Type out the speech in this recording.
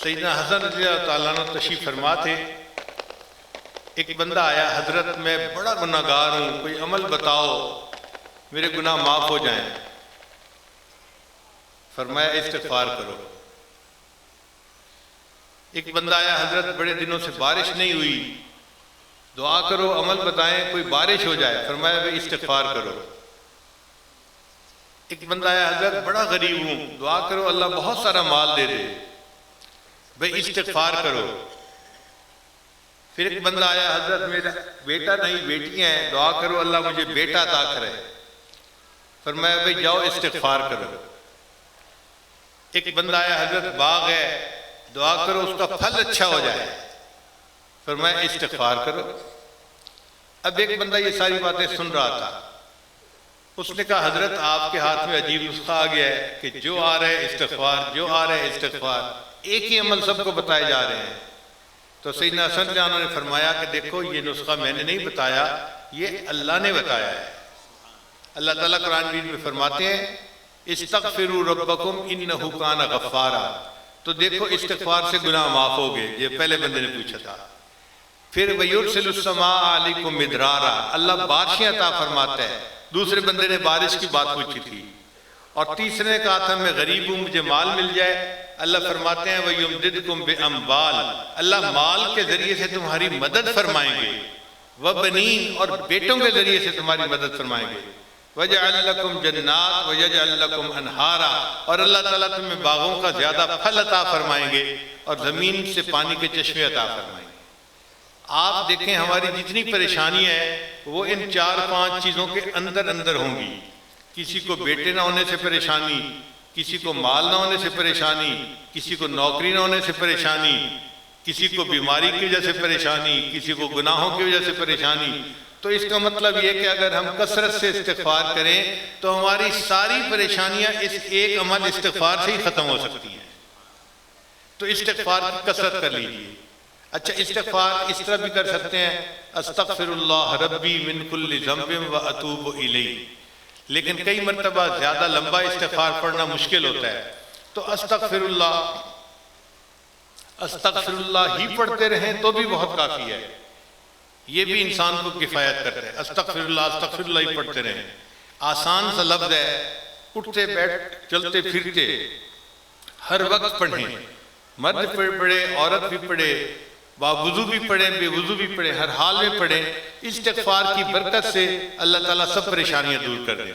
سیدنا حسن رضی اللہ تعالیٰ عنہ تشریف فرما تھے. ایک بندہ آیا، حضرت میں بڑا گناہگار ہوں، کوئی عمل بتاؤ میرے گناہ معاف ہو جائیں. فرمایا استغفار کرو. ایک بندہ آیا، حضرت بڑے دنوں سے بارش نہیں ہوئی، دعا کرو عمل بتائیں کوئی بارش ہو جائے. فرمایا بھائی استغفار کرو. ایک بندہ آیا، حضرت بڑا غریب ہوں، دعا کرو اللہ بہت سارا مال دے دے. بھائی استغفار کرو. پھر ایک بندہ آیا، حضرت میرا بیٹا نہیں بیٹیاں ہیں، دعا کرو اللہ مجھے بیٹا عطا کرے. فرمایا بھائی جاؤ استغفار کرو. ایک بندہ آیا، حضرت باغ ہے، دعا کرو اس کا پھل اچھا ہو جائے. فرمایا استغفار کرو. اب ایک بندہ یہ ساری باتیں سن رہا تھا. اس نے کہا حضرت آپ کے ہاتھ میں عجیب نسخہ آ گیا ہے کہ جو آ رہے استغفار، جو آ رہے استغفار، ایک ہی عمل سب کو بتائے جا رہے ہیں. تو سیدنا حسن رضی اللہ عنہ نے فرمایا کہ دیکھو یہ نسخہ میں نے نہیں بتایا، یہ اللہ نے بتایا ہے. اللہ تعالیٰ قرآن مجید میں فرماتے ہیں استغفروا ربکم انہ کان غفارا. تو دیکھو استغفار سے گناہ معاف ہو گئے، یہ پہلے بندے نے پوچھا تھا. پھر وَيُرْسِلُ السَّمَاءَ عَلَيْكُمْ مِدْرَارًا، اللہ بارشیں عطا فرماتا ہے. دوسرے بندے نے بارش کی بات پوچھی تھی. اور تیسرے نے کہا تھا میں غریب ہوں مجھے مال مل جائے. اللہ فرماتے ہیں وَيُمْدِدْكُمْ بِأَمْوَالٍ، اللہ مال کے ذریعے سے تمہاری مدد فرمائیں گے. وَبَنِينَ، اور بیٹوں کے ذریعے سے تمہاری مدد فرمائیں گے. وَيَجْعَلْ لَكُمْ جَنَّاتٍ وَيَجْعَلْ لَكُمْ أَنْهَارًا، اور اللہ تعالیٰ تمہیں باغوں کا زیادہ پھل عطا فرمائیں گے اور زمین سے پانی کے چشمے عطا فرمائیں گے. آپ دیکھیں ہماری جتنی پریشانی ہے وہ ان 4-5 چیزوں کے اندر اندر ہوں گی. کسی کو بیٹے نہ ہونے سے پریشانی، کسی کو مال نہ ہونے سے پریشانی، کسی کو نوکری نہ ہونے سے پریشانی، کسی کو بیماری کی وجہ سے پریشانی، کسی کو گناہوں کی وجہ سے پریشانی. تو اس کا مطلب یہ کہ اگر ہم کثرت سے استغفار کریں تو ہماری ساری پریشانیاں اس ایک عمل استغفار سے ہی ختم ہو سکتی ہیں. تو استغفار کی کثرت کر لیجیے. اچھا استغفار اس طرح بھی کر سکتے ہیں استغفر اللہ ربی من کل ذنب واتوب الیہ، لیکن کئی مرتبہ زیادہ لمبا استغفار پڑھنا مشکل ہوتا ہے. تو استغفر اللہ ہی پڑھتے رہیں تو بھی بہت کافی ہے. یہ بھی انسان کو کفایت کرتا ہے. استغفر اللہ ہی پڑھتے رہیں. آسان سا لفظ ہے، اٹھتے بیٹھ چلتے پھرتے ہر وقت پڑھیں. مرد پڑھے، عورت بھی پڑھے، باوضو بھی پڑھیں، بے وضو بھی پڑھیں، ہر حال میں پڑھیں. استغفار کی برکت سے اللہ تعالیٰ سب پریشانیاں دور کر دیں.